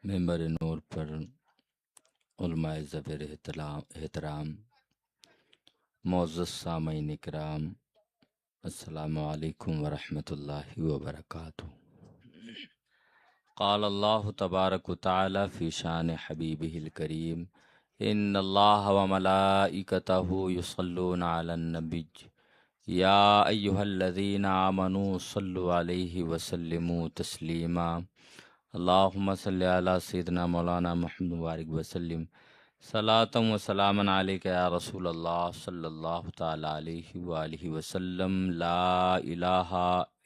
ممبر نور پر علماء زبر احترام، معزز سامعین اکرام، السلام علیکم ورحمۃ اللہ وبرکاتہ۔ قال اللہ تبارک و تعالی فی شان حبیبہ الکریم، ان اللہ وملائکتہ یصلون علی النبی یا ایہا الذین آمنوا صلوا علیہ وسلموا تسلیما۔ اللہم صلی علی سیدنا مولانا محمد مبارک وسلم، صلاۃ و سلاما علیک یا رسول اللہ صلی اللہ تعالی علیہ وآلہ وسلم۔ لا الہ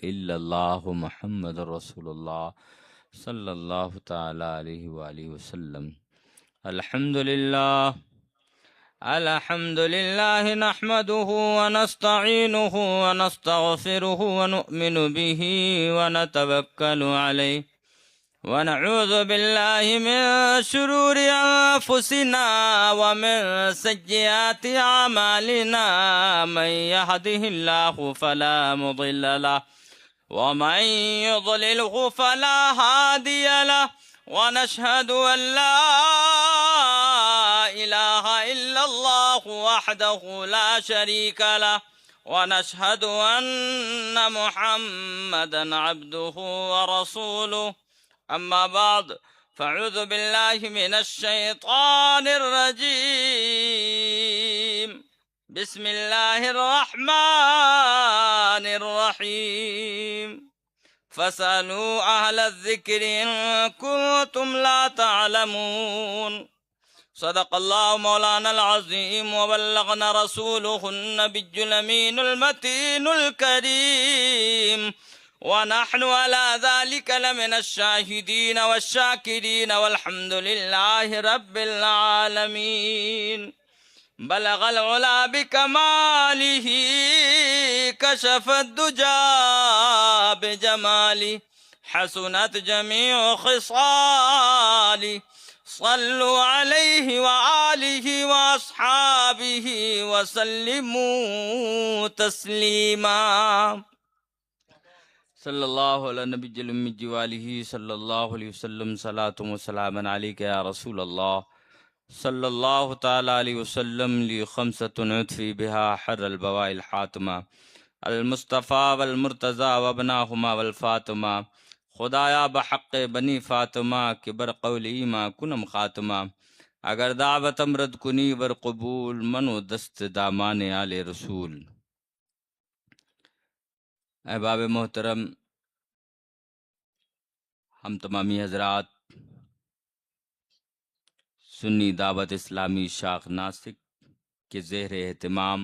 الا اللہ محمد رسول اللہ صلی اللہ تعالی علیہ وآلہ وسلم۔ الحمد للہ نحمده ونستعینه ونستغفره ونؤمن به ونتوکل علیہ ونعوذ باللہ من شرور انفسنا ومن سیئات اعمالنا، من يهده الله فلا مضل له ومن يضلله فلا هادي له، ونشهد ان لا اله الا الله وحده لا شريك له، ونشهد ان محمدا عبده ورسوله، اما بعد فاعوذ باللہ من الشیطان الرجیم، بسم اللہ الرحمن الرحیم، فاسألوا اہل الذکر ان کنتم لا تعلمون۔ صدق اللہ مولانا العظیم وبلغنا رسولہ النبی الامین المتین الکریم، ونحن على ذلك لمن الشاهدين والشاكرين والحمد لله رب العالمين۔ بلغ العلا بكماله، كشف الدجى بجماله، حسنت جميع خصاله، صلوا عليه وآله وأصحابه وسلموا تسليما۔ صلی اللہ علیہ نبی الأمی وآلہ صلی اللہ علیہ وسلم، صلاۃ و سلام علیک یا رسول اللہ صلی اللہ تعالی علیہ وسلم۔ لی خمسۃ عطفی بہا حر البواء الحاتمہ، المصطفیٰ والمرتضیٰ وابناہما والفاطمہ، خدایا بحق بنی فاطمہ کہ بر قولی ما کنم خاتمہ، اگر دعوت امرد کنی ور قبول، منو دست دامان آل رسول۔ احباب محترم، ہم تمامی حضرات سنی دعوت اسلامی شاخ ناسک کے زیر اہتمام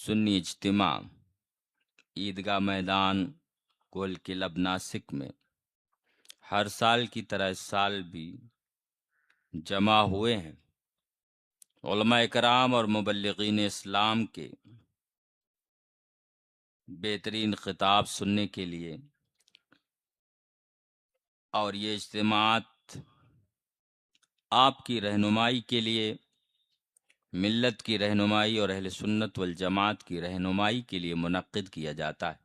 سنی اجتماع عیدگاہ میدان گول کلب ناسک میں ہر سال کی طرح اس سال بھی جمع ہوئے ہیں علماء کرام اور مبلغین اسلام کے بہترین خطاب سننے کے لیے، اور یہ اجتماعات آپ کی رہنمائی کے لیے، ملت کی رہنمائی اور اہل سنت والجماعت کی رہنمائی کے لیے منعقد کیا جاتا ہے۔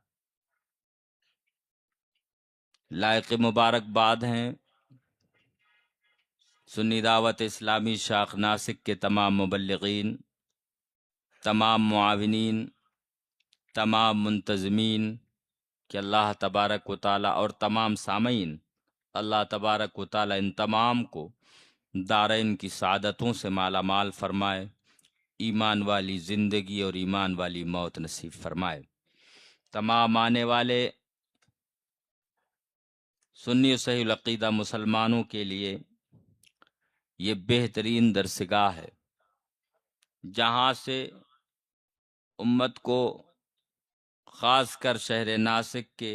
لائق مبارکباد ہیں سنی دعوت اسلامی شاخ ناسک کے تمام مبلغین، تمام معاونین، تمام منتظمین کہ اللہ تبارک و تعالی، اور تمام سامعین، اللہ تبارک و تعالی ان تمام کو دارین کی سعادتوں سے مالا مال فرمائے، ایمان والی زندگی اور ایمان والی موت نصیب فرمائے۔ تمام آنے والے سنی و صحیح العقیدہ مسلمانوں کے لیے یہ بہترین درسگاہ ہے جہاں سے امت کو، خاص کر شہر ناسک کے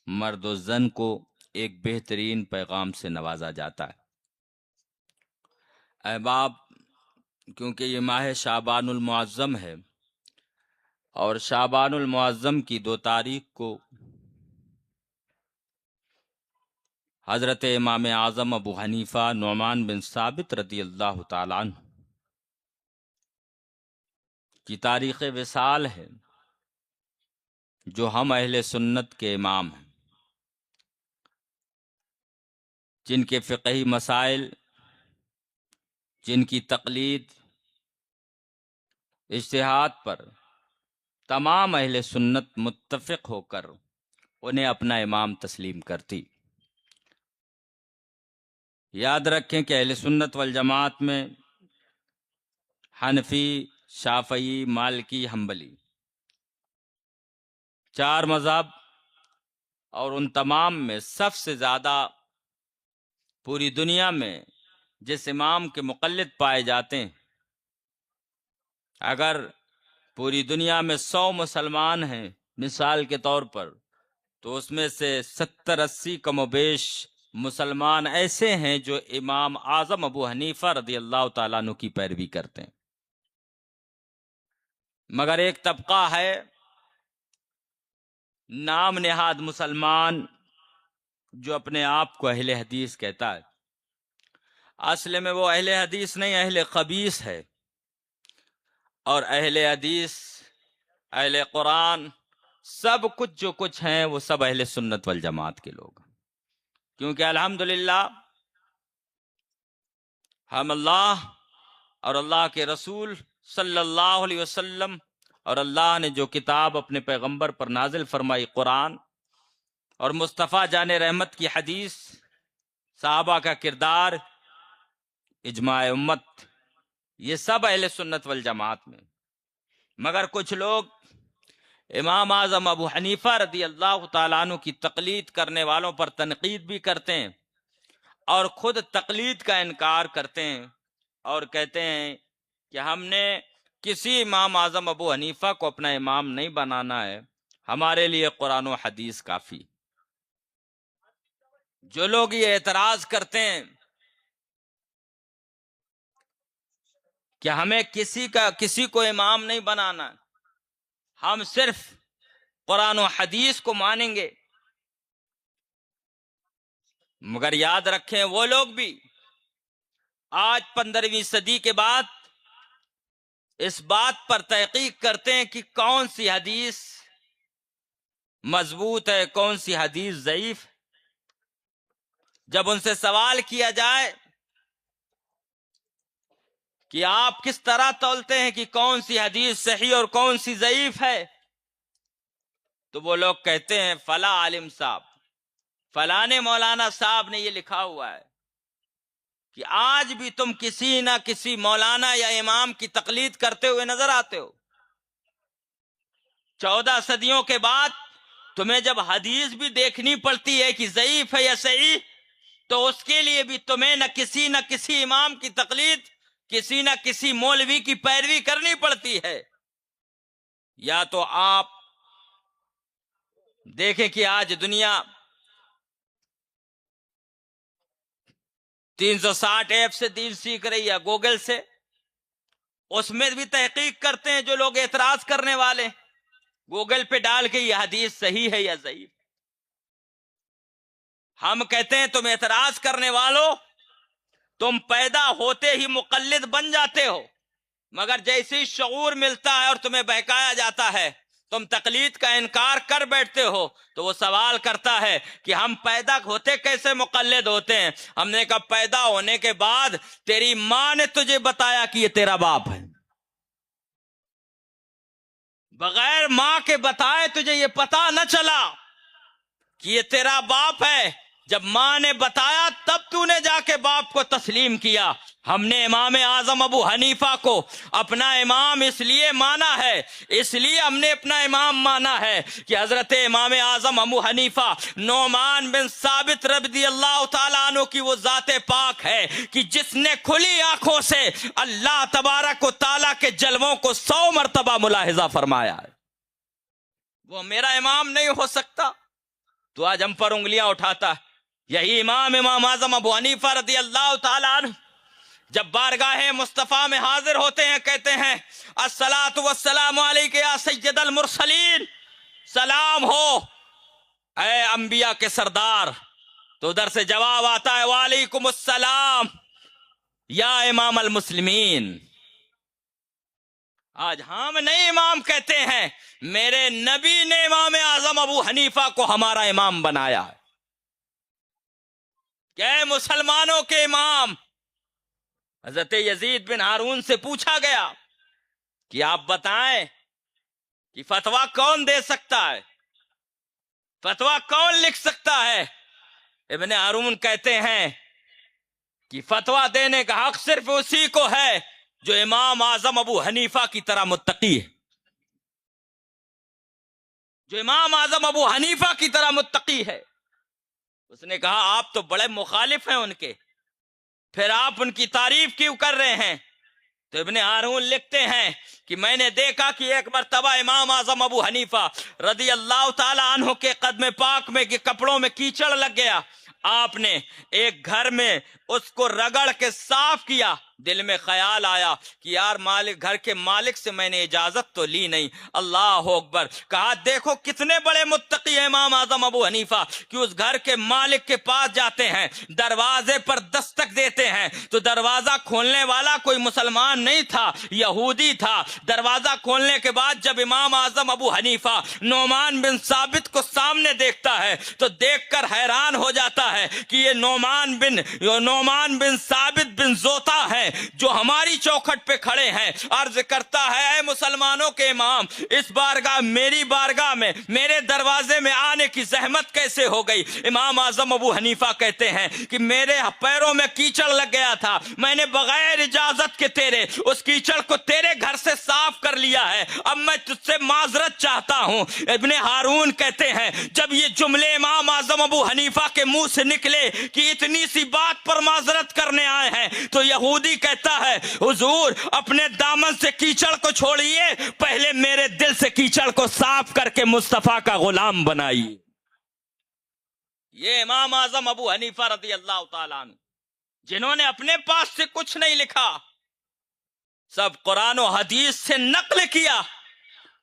مرد و زن کو، ایک بہترین پیغام سے نوازا جاتا ہے۔ احباب، کیونکہ یہ ماہ شعبان المعظم ہے اور شعبان المعظم کی 2 تاریخ کو حضرت امام اعظم ابو حنیفہ نعمان بن ثابت رضی اللہ تعالیٰ عنہ کی تاریخ وصال ہے، جو ہم اہل سنت کے امام ہیں۔ جن کے فقہی مسائل، جن کی تقلید اجتہاد پر تمام اہل سنت متفق ہو کر انہیں اپنا امام تسلیم کرتی۔ یاد رکھیں کہ اہل سنت والجماعت میں حنفی، شافعی، مالکی، حنبلی 4 مذہب، اور ان تمام میں سب سے زیادہ پوری دنیا میں جس امام کے مقلد پائے جاتے ہیں، اگر پوری دنیا میں 100 مسلمان ہیں مثال کے طور پر، تو اس میں سے 70-80 کم و بیش مسلمان ایسے ہیں جو امام اعظم ابو حنیفہ رضی اللہ تعالیٰ عنہ کی پیروی کرتے ہیں۔ مگر ایک طبقہ ہے نام نہاد مسلمان جو اپنے آپ کو اہل حدیث کہتا ہے، اصل میں وہ اہل حدیث نہیں، اہل خبیث ہے۔ اور اہل حدیث، اہل قرآن، سب کچھ جو کچھ ہیں وہ سب اہل سنت والجماعت کے لوگ، کیونکہ الحمدللہ ہم اللہ اور اللہ کے رسول صلی اللہ علیہ وسلم اور اللہ نے جو کتاب اپنے پیغمبر پر نازل فرمائی قرآن، اور مصطفیٰ جان رحمت کی حدیث، صحابہ کا کردار، اجماع امت، یہ سب اہل سنت والجماعت میں۔ مگر کچھ لوگ امام اعظم ابو حنیفہ رضی اللہ تعالیٰ عنہ کی تقلید کرنے والوں پر تنقید بھی کرتے ہیں، اور خود تقلید کا انکار کرتے ہیں، اور کہتے ہیں کہ ہم نے کسی امام اعظم ابو حنیفہ کو اپنا امام نہیں بنانا ہے، ہمارے لیے قرآن و حدیث کافی۔ جو لوگ یہ اعتراض کرتے ہیں کہ ہمیں کسی کو امام نہیں بنانا، ہم صرف قرآن و حدیث کو مانیں گے، مگر یاد رکھیں وہ لوگ بھی آج 15ویں صدی کے بعد اس بات پر تحقیق کرتے ہیں کہ کون سی حدیث مضبوط ہے، کون سی حدیث ضعیف۔ جب ان سے سوال کیا جائے کہ آپ کس طرح تولتے ہیں کہ کون سی حدیث صحیح اور کون سی ضعیف ہے، تو وہ لوگ کہتے ہیں فلاں عالم صاحب، فلانے مولانا صاحب نے یہ لکھا ہوا ہے کہ آج بھی تم کسی نہ کسی مولانا یا امام کی تقلید کرتے ہوئے نظر آتے ہو۔ 14 صدیوں کے بعد تمہیں جب حدیث بھی دیکھنی پڑتی ہے کہ ضعیف ہے یا صحیح، تو اس کے لیے بھی تمہیں نہ کسی امام کی تقلید، کسی نہ کسی مولوی کی پیروی کرنی پڑتی ہے۔ یا تو آپ دیکھیں کہ آج دنیا 360 ایپ سے دین سیکھ رہی ہے، گوگل سے، اس میں بھی تحقیق کرتے ہیں جو لوگ اعتراض کرنے والے، گوگل پہ ڈال کے یہ حدیث صحیح ہے یا ضعیف۔ ہم کہتے ہیں تم اعتراض کرنے والوں، تم پیدا ہوتے ہی مقلد بن جاتے ہو، مگر جیسے ہی شعور ملتا ہے اور تمہیں بہکایا جاتا ہے تم تقلید کا انکار کر بیٹھتے ہو۔ تو وہ سوال کرتا ہے کہ ہم پیدا ہوتے کیسے مقلد ہوتے ہیں؟ ہم نے کہا پیدا ہونے کے بعد تیری ماں نے تجھے بتایا کہ یہ تیرا باپ ہے، بغیر ماں کے بتائے تجھے یہ پتا نہ چلا کہ یہ تیرا باپ ہے، جب ماں نے بتایا تب تو نے جا کے باپ کو تسلیم کیا۔ ہم نے امام اعظم ابو حنیفہ کو اپنا امام اس لیے مانا ہے، اس لیے ہم نے اپنا امام مانا ہے کہ حضرت امام اعظم ابو حنیفہ نعمان بن ثابت رضی اللہ تعالیٰ عنہ کی وہ ذات پاک ہے کہ جس نے کھلی آنکھوں سے اللہ تبارک و تعالیٰ کے جلووں کو 100 مرتبہ ملاحظہ فرمایا ہے۔ وہ میرا امام نہیں ہو سکتا تو آج ہم پر انگلیاں اٹھاتا ہے۔ یہی امام اعظم ابو حنیفہ رضی اللہ تعالیٰ عنہ جب بارگاہ مصطفیٰ میں حاضر ہوتے ہیں کہتے ہیں الصلاۃ والسلام علیک یا سید المرسلین، سلام ہو اے انبیاء کے سردار، تو ادھر سے جواب آتا ہے وعلیکم السلام یا امام المسلمین۔ آج ہم نہیں امام کہتے ہیں، میرے نبی نے امام اعظم ابو حنیفہ کو ہمارا امام بنایا ہے۔ کہ اے مسلمانوں کے امام، حضرت یزید بن ہارون سے پوچھا گیا کہ آپ بتائیں کہ فتویٰ کون دے سکتا ہے، فتویٰ کون لکھ سکتا ہے؟ ابن ہارون کہتے ہیں کہ فتویٰ دینے کا حق صرف اسی کو ہے جو امام اعظم ابو حنیفہ کی طرح متقی ہے، جو امام اعظم ابو حنیفہ کی طرح متقی ہے۔ اس نے کہا آپ تو بڑے مخالف ہیں ان کے، پھر آپ ان کی تعریف کیوں کر رہے ہیں؟ تو ابن ہارون لکھتے ہیں کہ میں نے دیکھا کہ ایک مرتبہ امام اعظم ابو حنیفہ رضی اللہ تعالی عنہ کے قدم پاک میں کے کپڑوں میں کیچڑ لگ گیا، آپ نے ایک گھر میں اس کو رگڑ کے صاف کیا، دل میں خیال آیا کہ یار مالک، گھر کے مالک سے میں نے اجازت تو لی نہیں، اللہ اکبر، کہا دیکھو کتنے بڑے متقی ہیں امام اعظم ابو حنیفہ کہ اس گھر کے مالک کے پاس جاتے ہیں، دروازے پر دستک دیتے ہیں تو دروازہ کھولنے والا کوئی مسلمان نہیں تھا، یہودی تھا۔ دروازہ کھولنے کے بعد جب امام اعظم ابو حنیفہ نعمان بن ثابت کو سامنے دیکھتا ہے تو دیکھ کر حیران ہو جاتا ہے کہ یہ نعمان بن ثابت بن زوتا ہے جو ہماری چوکھٹ پہ کھڑے ہیں۔ عرض کرتا ہے اے مسلمانوں کے امام، اس بارگاہ، میری بارگاہ میں، میرے دروازے میں آنے کی زحمت کیسے ہو گئی؟ امام اعظم ابو حنیفہ کہتے ہیں کہ میرے پیروں میں کیچڑ لگ گیا تھا، میں نے بغیر اجازت کے تیرے اس کیچڑ کو تیرے گھر سے صاف کر لیا ہے، اب میں تجھ سے معذرت چاہتا ہوں۔ ابن ہارون کہتے ہیں جب یہ جملے امام اعظم ابو حنیفہ کے منہ سے نکلے کہ اتنی سی بات پر معذرت کرنے آئے ہیں، تو یہودی کہتا ہے حضور اپنے دامن سے کیچڑ کو چھوڑیے، پہلے میرے دل سے کیچڑ کو صاف کر کے مصطفیٰ کا غلام بنائیے۔ یہ امام اعظم ابو حنیفہ رضی اللہ تعالیٰ عنہ، جنہوں نے اپنے پاس سے کچھ نہیں لکھا، سب قرآن و حدیث سے نقل کیا،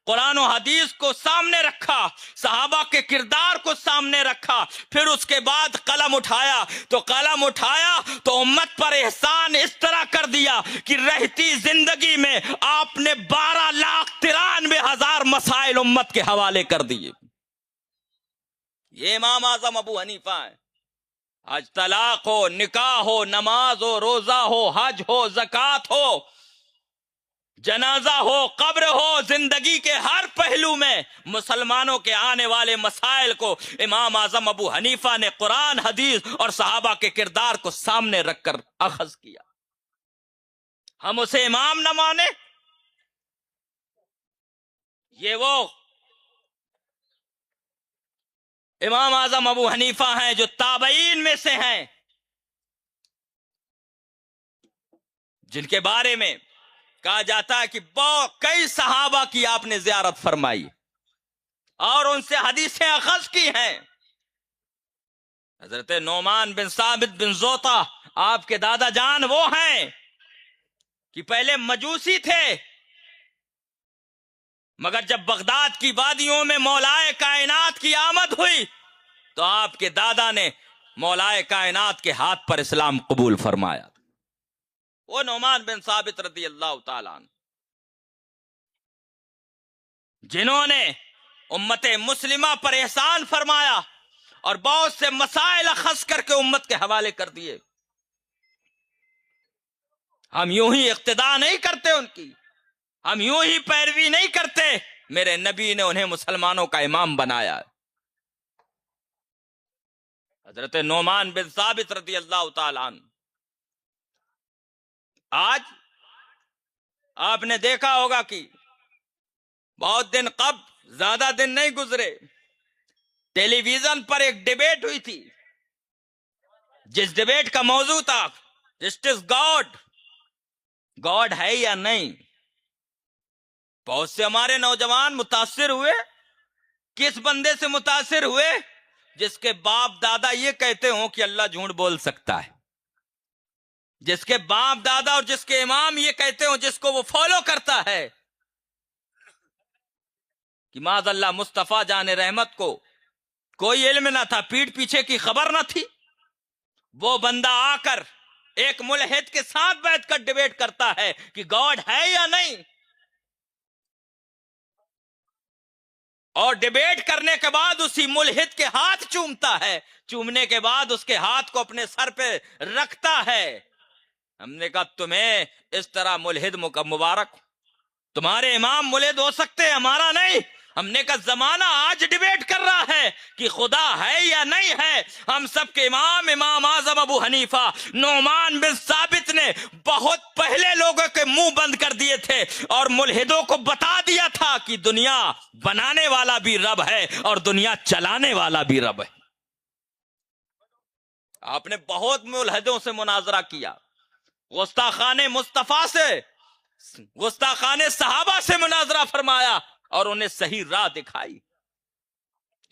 قرآن و حدیث کو سامنے رکھا، صحابہ کے کردار کو سامنے رکھا، پھر اس کے بعد قلم اٹھایا تو امت پر احسان اس طرح کر دیا کہ رہتی زندگی میں آپ نے 12,93,000 مسائل امت کے حوالے کر دیے۔ یہ امام اعظم ابو حنیفہ ہیں۔ آج طلاق ہو، نکاح ہو، نماز ہو، روزہ ہو، حج ہو، زکوٰۃ ہو، جنازہ ہو، قبر ہو، زندگی کے ہر پہلو میں مسلمانوں کے آنے والے مسائل کو امام اعظم ابو حنیفہ نے قرآن، حدیث اور صحابہ کے کردار کو سامنے رکھ کر اخذ کیا۔ ہم اسے امام نہ مانے، یہ وہ امام اعظم ابو حنیفہ ہیں جو تابعین میں سے ہیں، جن کے بارے میں کہا جاتا ہے کہ کئی صحابہ کی آپ نے زیارت فرمائی اور ان سے حدیثیں اخذ کی ہیں۔ حضرت نعمان بن ثابت بن زوطا، آپ کے دادا جان وہ ہیں کہ پہلے مجوسی تھے، مگر جب بغداد کی وادیوں میں مولائے کائنات کی آمد ہوئی تو آپ کے دادا نے مولائے کائنات کے ہاتھ پر اسلام قبول فرمایا۔ وہ نعمان بن ثابت رضی اللہ تعالیٰ عنہ، جنہوں نے امت مسلمہ پر احسان فرمایا اور بہت سے مسائل اخذ کر کے امت کے حوالے کر دیے۔ ہم یوں ہی اقتداء نہیں کرتے ان کی، ہم یوں ہی پیروی نہیں کرتے، میرے نبی نے انہیں مسلمانوں کا امام بنایا۔ حضرت نعمان بن ثابت رضی اللہ تعالیٰ عنہ، آج آپ نے دیکھا ہوگا کہ بہت دن قبل، زیادہ دن نہیں گزرے، ٹیلی ویژن پر ایک ڈیبیٹ ہوئی تھی، جس ڈیبیٹ کا موضوع تھا جسٹس گاڈ ہے یا نہیں۔ بہت سے ہمارے نوجوان متاثر ہوئے، کس بندے سے متاثر ہوئے؟ جس کے باپ دادا یہ کہتے ہوں کہ اللہ جھوٹ بول سکتا ہے، جس کے باپ دادا اور جس کے امام یہ کہتے ہوں، جس کو وہ فالو کرتا ہے کہ معاذ اللہ مصطفیٰ جان رحمت کو کوئی علم نہ تھا، پیٹھ پیچھے کی خبر نہ تھی، وہ بندہ آ کر ایک ملحد کے ساتھ بیٹھ کر ڈیبیٹ کرتا ہے کہ گاڈ ہے یا نہیں، اور ڈیبیٹ کرنے کے بعد اسی ملحد کے ہاتھ چومتا ہے، چومنے کے بعد اس کے ہاتھ کو اپنے سر پہ رکھتا ہے۔ ہم نے کہا تمہیں اس طرح ملحد مبارک، تمہارے امام ملحد ہو سکتے ہیں، ہمارا نہیں۔ ہم نے کہا زمانہ آج ڈیبیٹ کر رہا ہے کہ خدا ہے یا نہیں ہے۔ ہم سب کے امام اعظم ابو حنیفہ نعمان بن ثابت نے بہت پہلے لوگوں کے منہ بند کر دیے تھے اور ملحدوں کو بتا دیا تھا کہ دنیا بنانے والا بھی رب ہے اور دنیا چلانے والا بھی رب ہے۔ آپ نے بہت ملحدوں سے مناظرہ کیا، گستاخان مصطفیٰ سے، گستاخان صحابہ سے مناظرہ فرمایا اور انہیں صحیح راہ دکھائی۔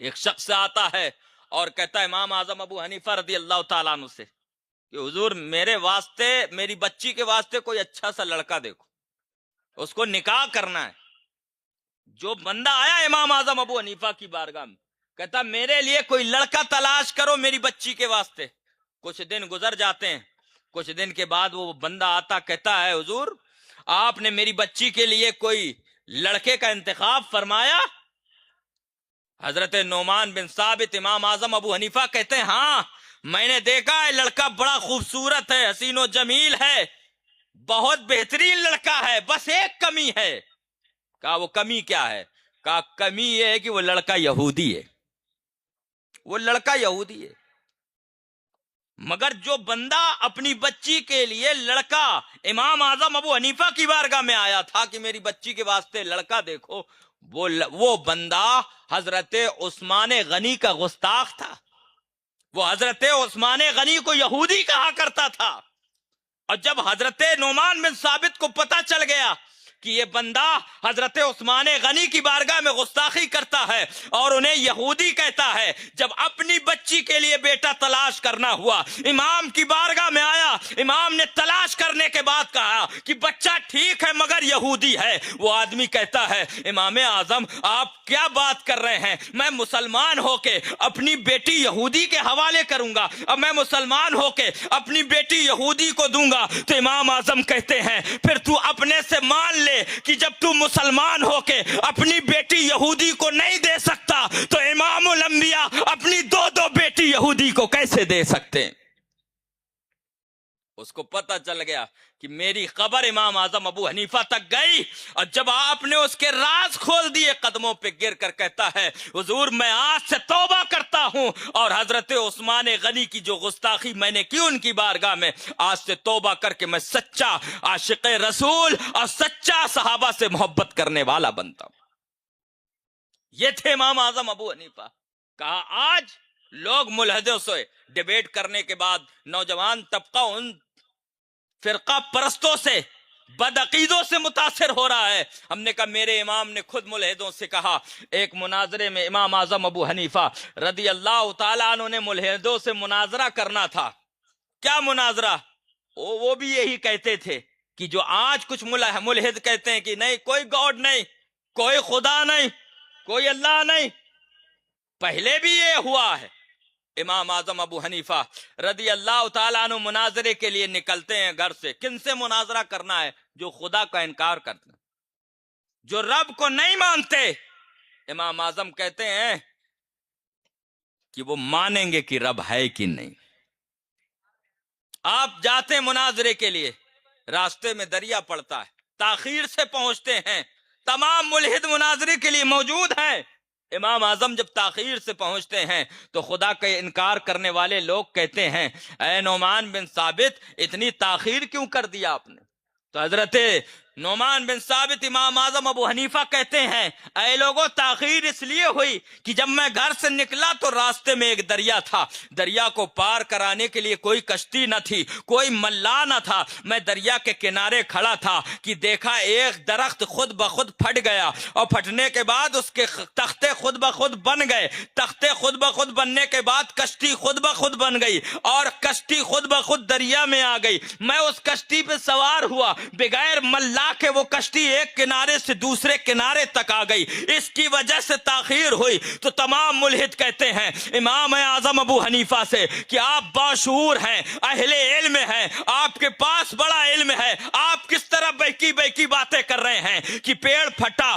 ایک شخص آتا ہے اور کہتا ہے امام اعظم ابو حنیفہ رضی اللہ تعالیٰ عنہ سے کہ حضور میرے واسطے، میری بچی کے واسطے کوئی اچھا سا لڑکا دیکھو، اس کو نکاح کرنا ہے۔ جو بندہ آیا امام اعظم ابو حنیفہ کی بارگاہ میں، کہتا میرے لیے کوئی لڑکا تلاش کرو میری بچی کے واسطے۔ کچھ دن گزر جاتے ہیں، کچھ دن کے بعد وہ بندہ آتا، کہتا ہے حضور آپ نے میری بچی کے لیے کوئی لڑکے کا انتخاب فرمایا؟ حضرت نعمان بن ثابت امام اعظم ابو حنیفہ کہتے ہیں ہاں میں نے دیکھا ہے، لڑکا بڑا خوبصورت ہے، حسین و جمیل ہے، بہت بہترین لڑکا ہے، بس ایک کمی ہے۔ کہا وہ کمی کیا ہے؟ کہا کمی یہ ہے کہ وہ لڑکا یہودی ہے، وہ لڑکا یہودی ہے۔ مگر جو بندہ اپنی بچی کے لیے لڑکا امام اعظم ابو حنیفہ کی بارگاہ میں آیا تھا کہ میری بچی کے واسطے لڑکا دیکھو، وہ بندہ حضرت عثمان غنی کا گستاخ تھا۔ وہ حضرت عثمان غنی کو یہودی کہا کرتا تھا۔ اور جب حضرت نعمان بن ثابت کو پتہ چل گیا کہ یہ بندہ حضرت عثمان غنی کی بارگاہ میں گستاخی کرتا ہے اور انہیں یہودی کہتا ہے، جب اپنی بچی کے لیے بیٹا تلاش کرنا ہوا، امام کی بارگاہ میں آیا، امام نے تلاش کرنے کے بعد کہا کہ بچہ ٹھیک ہے مگر یہودی ہے۔ وہ آدمی کہتا ہے امام اعظم آپ کیا بات کر رہے ہیں، میں مسلمان ہو کے اپنی بیٹی یہودی کے حوالے کروں گا، اب میں مسلمان ہو کے اپنی بیٹی یہودی کو دوں گا؟ تو امام اعظم کہتے ہیں پھر تو اپنے سے مان لے کہ جب تو مسلمان ہو کے اپنی بیٹی یہودی کو نہیں دے سکتا تو امام الانبیاء اپنی دو بیٹی یہودی کو کیسے دے سکتے ہیں؟ اس کو پتہ چل گیا کہ میری خبر امام اعظم ابو حنیفہ تک گئی، اور جب آپ نے اس کے راز کھول دیے قدموں پہ گر کر کہتا ہے حضور میں آج سے توبہ کرتا ہوں اور حضرت عثمان غنی کی جو گستاخی میں نے کی ان کی بارگاہ میں، آج سے توبہ کر کے میں سچا عاشق رسول اور سچا صحابہ سے محبت کرنے والا بنتا ہوں۔ یہ تھے امام اعظم ابو حنیفہ۔ کہا آج لوگ ملحدوں سے ڈیبیٹ کرنے کے بعد نوجوان طبقہ ان فرقہ پرستوں سے، بدعقیدوں سے متاثر ہو رہا ہے۔ ہم نے کہا میرے امام نے خود ملحدوں سے کہا، ایک مناظرے میں امام اعظم ابو حنیفہ رضی اللہ تعالیٰ عنہ نے ملحدوں سے مناظرہ کرنا تھا۔ کیا مناظرہ؟ وہ بھی یہی کہتے تھے کہ جو آج کچھ ملحد کہتے ہیں کہ نہیں کوئی گاڈ نہیں، کوئی خدا نہیں، کوئی اللہ نہیں، پہلے بھی یہ ہوا ہے۔ امام اعظم ابو حنیفہ رضی اللہ تعالیٰ عنہ مناظرے کے لیے نکلتے ہیں گھر سے۔ کن سے مناظرہ کرنا ہے؟ جو خدا کا انکار کرتے ہیں، جو رب کو نہیں مانتے۔ امام اعظم کہتے ہیں کہ وہ مانیں گے کہ رب ہے کہ نہیں۔ آپ جاتے ہیں مناظرے کے لیے، راستے میں دریا پڑتا ہے، تاخیر سے پہنچتے ہیں، تمام ملحد مناظرے کے لیے موجود ہیں۔ امام اعظم جب تاخیر سے پہنچتے ہیں تو خدا کا انکار کرنے والے لوگ کہتے ہیں اے نعمان بن ثابت اتنی تاخیر کیوں کر دیا آپ نے؟ تو حضرت نعمان بن ثابت امام اعظم ابو حنیفہ کہتے ہیں اے لوگوں تاخیر اس لیے ہوئی کہ جب میں گھر سے نکلا تو راستے میں ایک دریا تھا، دریا کو پار کرانے کے لیے کوئی کشتی نہ تھی، کوئی ملا نہ تھا، میں دریا کے کنارے کھڑا تھا کہ دیکھا ایک درخت خود بخود پھٹ گیا اور پھٹنے کے بعد اس کے تختے خود بخود بن گئے، تختے خود بخود بننے کے بعد کشتی خود بخود بن گئی اور کشتی خود بخود دریا میں آ گئی۔ میں اس کشتی پہ سوار ہوا، بغیر ملا کہ وہ کشتی ایک کنارے سے دوسرے کنارے تک آ گئی، اس کی وجہ سے تاخیر ہوئی۔ تو تمام ملحد کہتے ہیں امام اعظم ابو حنیفہ سے کہ آپ باشعور ہیں، اہل علم ہیں، آپ کے پاس بڑا علم ہے، آپ کس طرح بہکی بہکی باتیں کر رہے ہیں کہ پیڑ پھٹا،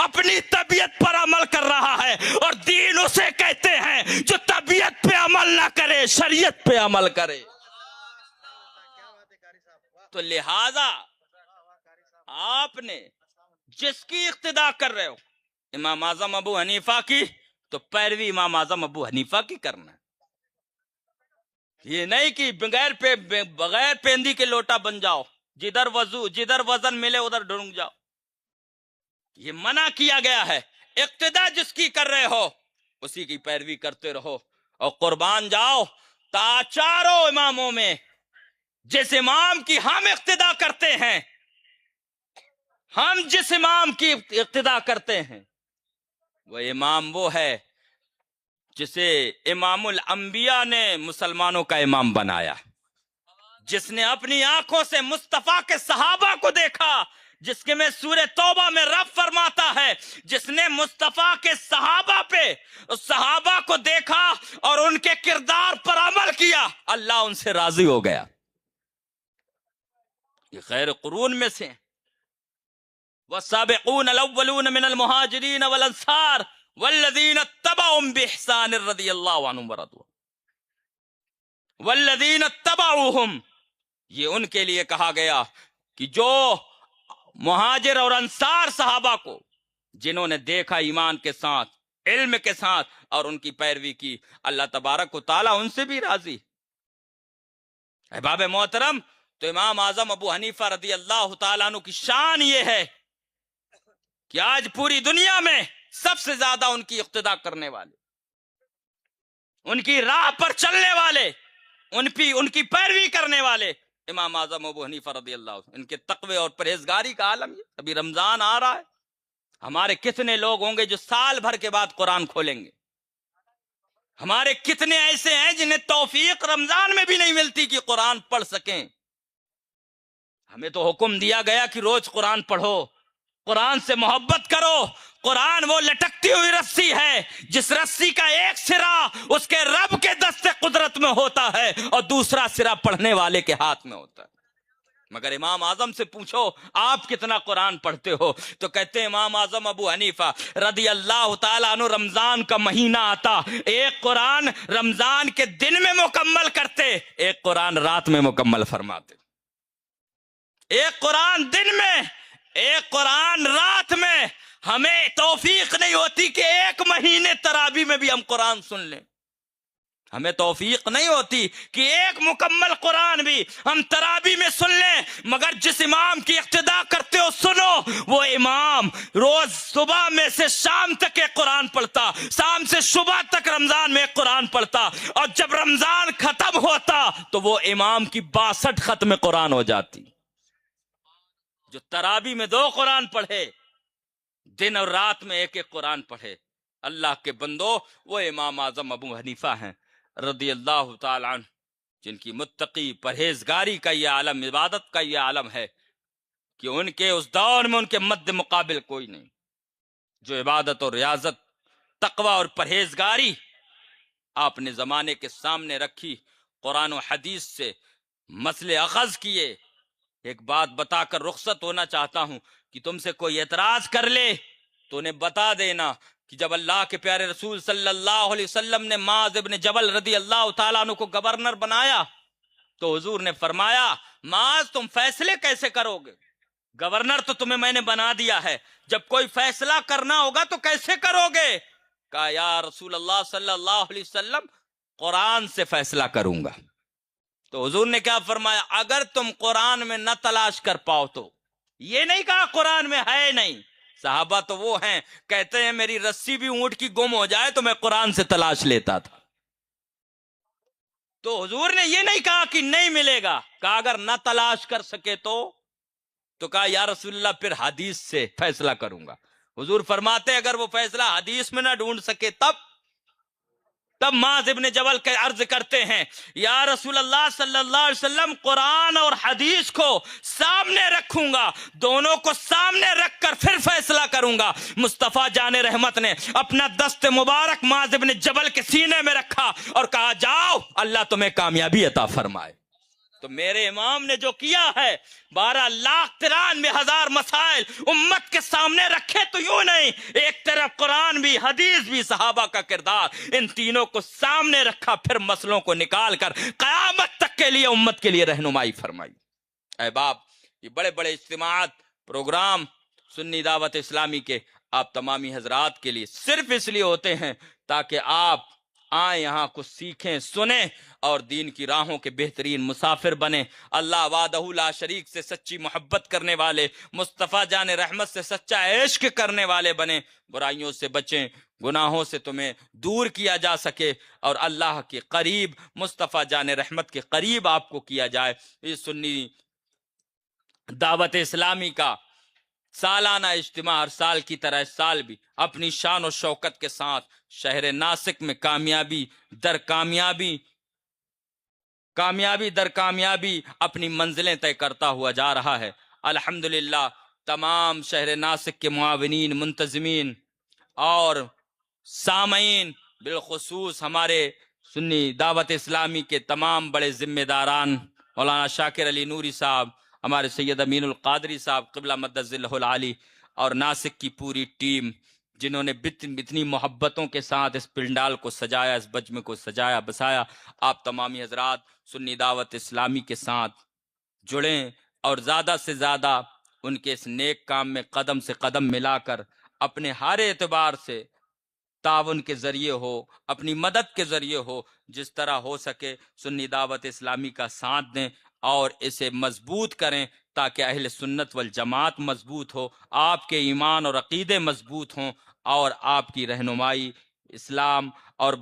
اپنی طبیعت پر عمل کر رہا ہے، اور دین اسے کہتے ہیں جو طبیعت پہ عمل نہ کرے، شریعت پہ عمل کرے۔ تو لہذا آپ نے جس کی اقتدا کر رہے ہو، امام اعظم ابو حنیفہ کی، تو پیروی امام اعظم ابو حنیفہ کی کرنا ہے۔ یہ نہیں کہ بغیر پیندی کے لوٹا بن جاؤ، جدھر وزن ملے ادھر ڈھونگ جاؤ، یہ منع کیا گیا ہے۔ اقتدا جس کی کر رہے ہو اسی کی پیروی کرتے رہو، اور قربان جاؤ چاروں اماموں میں جس امام کی ہم اقتدا کرتے ہیں، ہم جس امام کی اقتدا کرتے ہیں، وہ امام وہ ہے جسے امام الانبیاء نے مسلمانوں کا امام بنایا، جس نے اپنی آنکھوں سے مصطفیٰ کے صحابہ کو دیکھا، جس کے میں سورہ توبہ میں رب فرماتا ہے جس نے مصطفیٰ کے صحابہ پہ اس صحابہ کو دیکھا اور ان کے کردار پر عمل کیا، اللہ ان سے راضی ہو گیا۔ یہ خیر قرون میں سے والسابقون الاولون من المہاجرین والانصار والذین اتبعوا بإحسان رضی اللہ عنہم ورضوا والذین اتبعوہم، یہ ان کے لیے کہا گیا کہ جو مہاجر اور انصار صحابہ کو جنہوں نے دیکھا ایمان کے ساتھ، علم کے ساتھ، اور ان کی پیروی کی، اللہ تبارک و تعالیٰ ان سے بھی راضی۔ احباب محترم، تو امام اعظم ابو حنیفہ رضی اللہ تعالیٰ عنہ کی شان یہ ہے کہ آج پوری دنیا میں سب سے زیادہ ان کی اقتدا کرنے والے، ان کی راہ پر چلنے والے، ان کی پیروی کرنے والے امام اعظم ابو حنیفہ رضی اللہ عنہ۔ ان کے تقوی اور پرہیزگاری کا عالم یہ۔ ابھی رمضان آ رہا ہے، ہمارے کتنے لوگ ہوں گے جو سال بھر کے بعد قرآن کھولیں گے؟ ہمارے کتنے ایسے ہیں جنہیں توفیق رمضان میں بھی نہیں ملتی کہ قرآن پڑھ سکیں؟ ہمیں تو حکم دیا گیا کہ روز قرآن پڑھو، قرآن سے محبت کرو۔ قرآن وہ لٹکتی ہوئی رسی ہے جس رسی کا ایک سرا اس کے رب کے دست قدرت میں ہوتا ہے اور دوسرا سرا پڑھنے والے کے ہاتھ میں ہوتا ہے۔ مگر امام اعظم سے پوچھو آپ کتنا قرآن پڑھتے ہو، تو کہتے ہیں امام اعظم ابو حنیفہ رضی اللہ تعالیٰ عنہ رمضان کا مہینہ آتا، ایک قرآن رمضان کے دن میں مکمل کرتے، ایک قرآن رات میں مکمل فرماتے۔ ایک قرآن دن میں، ایک قرآن رات میں۔ ہمیں توفیق نہیں ہوتی کہ ایک مہینے تراویح میں بھی ہم قرآن سن لیں، ہمیں توفیق نہیں ہوتی کہ ایک مکمل قرآن بھی ہم تراویح میں سن لیں۔ مگر جس امام کی اقتدا کرتے ہو سنو، وہ امام روز صبح میں سے شام تک ایک قرآن پڑھتا، شام سے صبح تک رمضان میں ایک قرآن پڑھتا، اور جب رمضان ختم ہوتا تو وہ امام کی 62 ختم قرآن ہو جاتی۔ جو تراویح میں 2 قرآن پڑھے، دن اور رات میں ایک ایک قرآن پڑھے، اللہ کے بندو، وہ امام اعظم ابو حنیفہ ہیں رضی اللہ تعالی عنہ، جن کی متقی پرہیزگاری کا یہ عالم، عبادت کا یہ عالم ہے کہ ان کے اس دور میں ان کے مد مقابل کوئی نہیں، جو عبادت اور ریاضت، تقوی اور پرہیزگاری آپ نے زمانے کے سامنے رکھی، قرآن و حدیث سے مسئلے اخذ کیے۔ ایک بات بتا کر رخصت ہونا چاہتا ہوں کہ تم سے کوئی اعتراض کر لے تو انہیں بتا دینا کہ جب اللہ کے پیارے رسول صلی اللہ علیہ وسلم نے معاذ ابن جبل رضی اللہ تعالیٰ عنہ کو گورنر بنایا تو حضور نے فرمایا معاذ تم فیصلے کیسے کرو گے؟ گورنر تو تمہیں میں نے بنا دیا ہے، جب کوئی فیصلہ کرنا ہوگا تو کیسے کرو گے؟ کہا یا رسول اللہ صلی اللہ علیہ وسلم قرآن سے فیصلہ کروں گا۔ تو حضور نے کیا فرمایا؟ اگر تم قرآن میں نہ تلاش کر پاؤ تو، یہ نہیں کہا قرآن میں ہے نہیں۔ صحابہ تو وہ ہیں کہتے ہیں میری رسی بھی اونٹ کی گم ہو جائے تو میں قرآن سے تلاش لیتا تھا۔ تو حضور نے یہ نہیں کہا کہ نہیں ملے گا، کہا اگر نہ تلاش کر سکے تو کہا یا رسول اللہ پھر حدیث سے فیصلہ کروں گا۔ حضور فرماتے اگر وہ فیصلہ حدیث میں نہ ڈھونڈ سکے تب معاذ ابن جبل کے عرض کرتے ہیں یا رسول اللہ صلی اللہ علیہ وسلم قرآن اور حدیث کو سامنے رکھوں گا، دونوں کو سامنے رکھ کر پھر فیصلہ کروں گا۔ مصطفیٰ جان رحمت نے اپنا دست مبارک معاذ ابن جبل کے سینے میں رکھا اور کہا جاؤ اللہ تمہیں کامیابی عطا فرمائے۔ تو میرے امام نے جو کیا ہے 12,93,000 مسائل امت کے سامنے رکھے تو یوں نہیں، ایک طرف قرآن بھی، حدیث بھی، صحابہ کا کردار، ان تینوں کو سامنے رکھا، پھر مسئلوں کو نکال کر قیامت تک کے لیے امت کے لیے رہنمائی فرمائی۔ احباب، یہ بڑے بڑے اجتماعات، پروگرام سنی دعوت اسلامی کے آپ تمامی حضرات کے لیے صرف اس لیے ہوتے ہیں تاکہ آپ آئیں، یہاں کچھ سیکھیں، سنیں اور دین کی راہوں کے بہترین مسافر بنیں، اللہ وحدہ لا شریک سے سچی محبت کرنے والے، مصطفیٰ جان رحمت سے سچا عشق کرنے والے بنیں، برائیوں سے بچیں، گناہوں سے تمہیں دور کیا جا سکے اور اللہ کے قریب، مصطفیٰ جان رحمت کے قریب آپ کو کیا جائے۔ یہ سنی دعوت اسلامی کا سالانہ اجتماع ہر سال کی طرح اس سال بھی اپنی شان و شوکت کے ساتھ شہر ناسک میں کامیابی در کامیابی اپنی منزلیں طے کرتا ہوا جا رہا ہے۔ الحمدللہ تمام شہر ناسک کے معاونین، منتظمین اور سامعین، بالخصوص ہمارے سنی دعوت اسلامی کے تمام بڑے ذمہ داران، مولانا شاکر علی نوری صاحب، ہمارے سید امین القادری صاحب قبلہ مدد ظلہ العالی، اور ناسک کی پوری ٹیم جنہوں نے اتنی محبتوں کے ساتھ اس پنڈال کو سجایا، اس بجمے کو سجایا بسایا، آپ تمامی حضرات سنی دعوت اسلامی کے ساتھ جڑیں اور زیادہ سے زیادہ ان کے اس نیک کام میں قدم سے قدم ملا کر اپنے ہر اعتبار سے تعاون کے ذریعے ہو، اپنی مدد کے ذریعے ہو، جس طرح ہو سکے سنی دعوت اسلامی کا ساتھ دیں اور اسے مضبوط کریں تاکہ اہل سنت والجماعت مضبوط ہو، آپ کے ایمان اور عقیدے مضبوط ہوں اور آپ کی رہنمائی اسلام اور